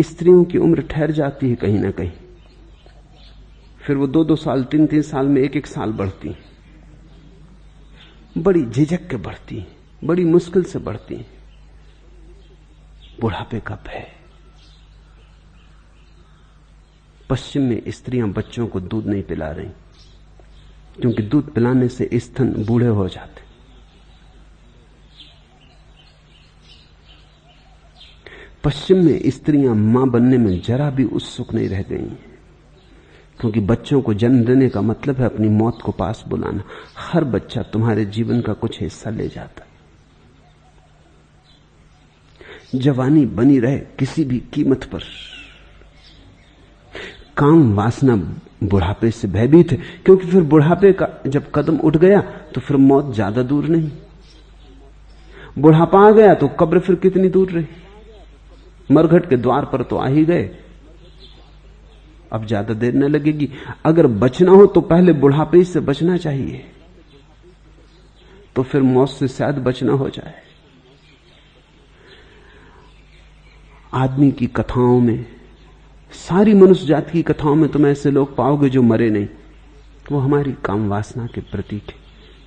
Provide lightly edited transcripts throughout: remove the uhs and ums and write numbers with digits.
स्त्रियों की उम्र ठहर जाती है कहीं ना कहीं, फिर वो 2-2 साल 3-3 साल में 1-1 साल बढ़ती, बड़ी झिझक के बढ़ती, बड़ी मुश्किल से बढ़ती। बुढ़ापे का भय। पश्चिम में स्त्रियां बच्चों को दूध नहीं पिला रही, क्योंकि दूध पिलाने से स्तन बूढ़े हो जाते। पश्चिम में स्त्रियां मां बनने में जरा भी उत्सुक नहीं रह गई, क्योंकि बच्चों को जन्म देने का मतलब है अपनी मौत को पास बुलाना। हर बच्चा तुम्हारे जीवन का कुछ हिस्सा ले जाता है। जवानी बनी रहे किसी भी कीमत पर। काम वासना बुढ़ापे से भयभीत है, क्योंकि फिर बुढ़ापे का जब कदम उठ गया तो फिर मौत ज्यादा दूर नहीं। बुढ़ापा आ गया तो कब्र फिर कितनी दूर रही। मरघट के द्वार पर तो आ ही गए, अब ज्यादा देर न लगेगी। अगर बचना हो तो पहले बुढ़ापे से बचना चाहिए, तो फिर मौत से शायद बचना हो जाए। आदमी की कथाओं में, सारी मनुष्य जाति की कथाओं में तुम ऐसे लोग पाओगे जो मरे नहीं। वो हमारी काम वासना के प्रतीक है।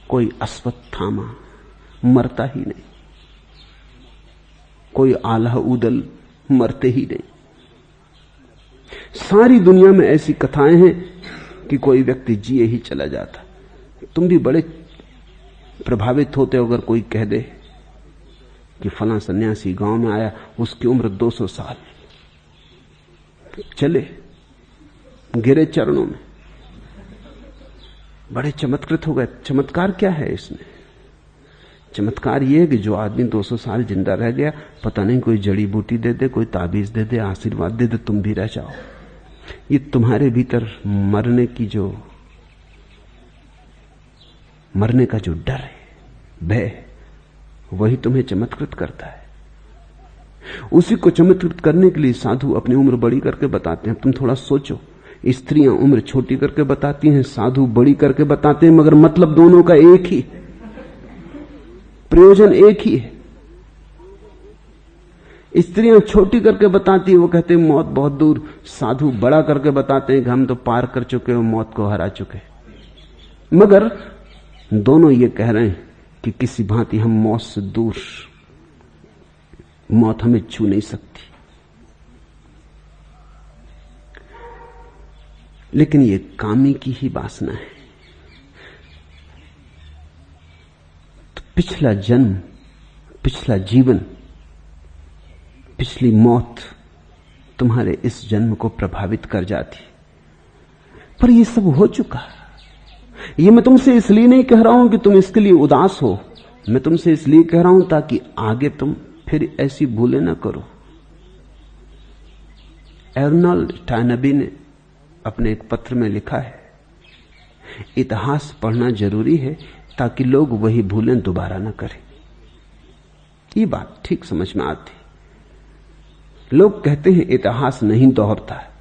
कोई अश्वत्थामा मरता ही नहीं, कोई आल्हा ऊदल मरते ही नहीं। सारी दुनिया में ऐसी कथाएं हैं कि कोई व्यक्ति जिए ही चला जाता। तुम भी बड़े प्रभावित होते हो अगर कोई कह दे कि फलां सन्यासी गांव में आया, उसकी उम्र 200 साल, चले गिरे चरणों में, बड़े चमत्कृत हो गए। चमत्कार क्या है इसमें? चमत्कार यह है कि जो आदमी 200 साल जिंदा रह गया, पता नहीं कोई जड़ी बूटी दे दे, कोई ताबीज दे दे, आशीर्वाद दे दे, तुम भी रह जाओ। ये तुम्हारे भीतर मरने का जो डर है, भय, वही तुम्हें चमत्कृत करता है। उसी को चमत्कृत करने के लिए साधु अपनी उम्र बड़ी करके बताते हैं। तुम थोड़ा सोचो, स्त्रियां उम्र छोटी करके बताती हैं, साधु बड़ी करके बताते हैं, मगर मतलब दोनों का एक ही, प्रयोजन एक ही है। स्त्रियां छोटी करके बताती हैं, वो कहते हैं मौत बहुत दूर। साधु बड़ा करके बताते हैं कि हम तो पार कर चुके हैं, मौत को हरा चुके। मगर दोनों ये कह रहे हैं कि किसी भांति हम मौत से दूर, मौत हमें छू नहीं सकती। लेकिन ये कामी की ही वासना है। तो पिछला जन्म, पिछला जीवन, पिछली मौत तुम्हारे इस जन्म को प्रभावित कर जाती। पर ये सब हो चुका। ये मैं तुमसे इसलिए नहीं कह रहा हूं कि तुम इसके लिए उदास हो, मैं तुमसे इसलिए कह रहा हूं ताकि आगे तुम फिर ऐसी भूलें ना करो। एर्नोल्ड टॉयनबी ने अपने एक पत्र में लिखा है, इतिहास पढ़ना जरूरी है ताकि लोग वही भूलें दोबारा ना करें। ये बात ठीक समझ में आती। लोग कहते हैं इतिहास नहीं दोहरता है,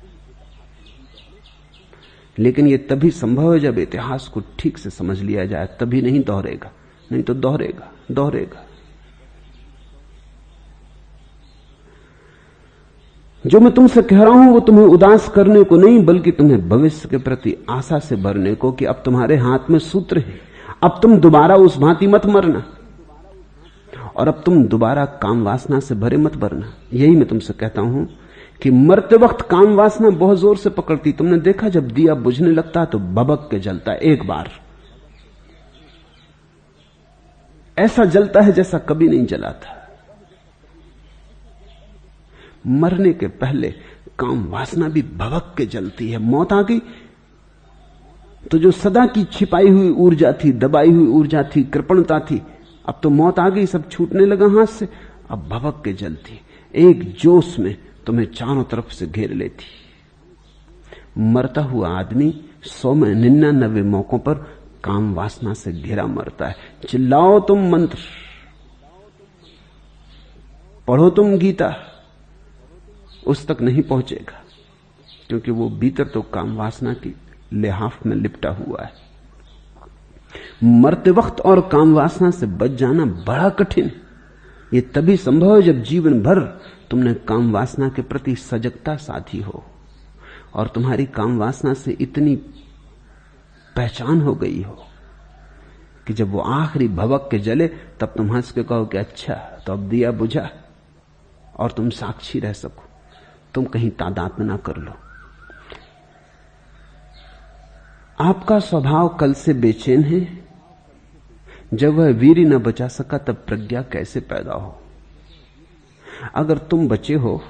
लेकिन यह तभी संभव है जब इतिहास को ठीक से समझ लिया जाए, तभी नहीं दोहरेगा, नहीं तो दोहरेगा। जो मैं तुमसे कह रहा हूं वो तुम्हें उदास करने को नहीं, बल्कि तुम्हें भविष्य के प्रति आशा से भरने को, कि अब तुम्हारे हाथ में सूत्र है। अब तुम दोबारा उस भांति मत मरना, और अब तुम दोबारा काम वासना से भरे मत भरना। यही मैं तुमसे कहता हूं कि मरते वक्त काम वासना बहुत जोर से पकड़ती। तुमने देखा जब दिया बुझने लगता तो भभक के जलता है एक बार, ऐसा जलता है जैसा कभी नहीं जला था। मरने के पहले काम वासना भी भभक के जलती है। मौत आ गई तो जो सदा की छिपाई हुई ऊर्जा थी, दबाई हुई ऊर्जा थी, कृपणता थी, अब तो मौत आ गई, सब छूटने लगा हाथ से, अब भभक के जलती, एक जोश में तुम्हें चारों तरफ से घेर लेती। मरता हुआ आदमी 100 में 99 मौकों पर काम वासना से घिरा मरता है। चिल्लाओ तुम मंत्र, पढ़ो तुम गीता, उस तक नहीं पहुंचेगा, क्योंकि वो भीतर तो काम वासना की लिहाफ में लिपटा हुआ है। मरते वक्त और काम वासना से बच जाना बड़ा कठिन। ये तभी संभव है जब जीवन भर तुमने काम वासना के प्रति सजगता साधी हो और तुम्हारी काम वासना से इतनी पहचान हो गई हो कि जब वो आखिरी भवक के जले तब तुम हंस के कहो कि अच्छा तो अब दिया बुझा, और तुम साक्षी रह सको, तुम कहीं तादात्म्य ना कर लो। आपका स्वभाव कल से बेचैन है। जब वह वीर न बचा सका तब प्रज्ञा कैसे पैदा हो। अगर तुम बचे हो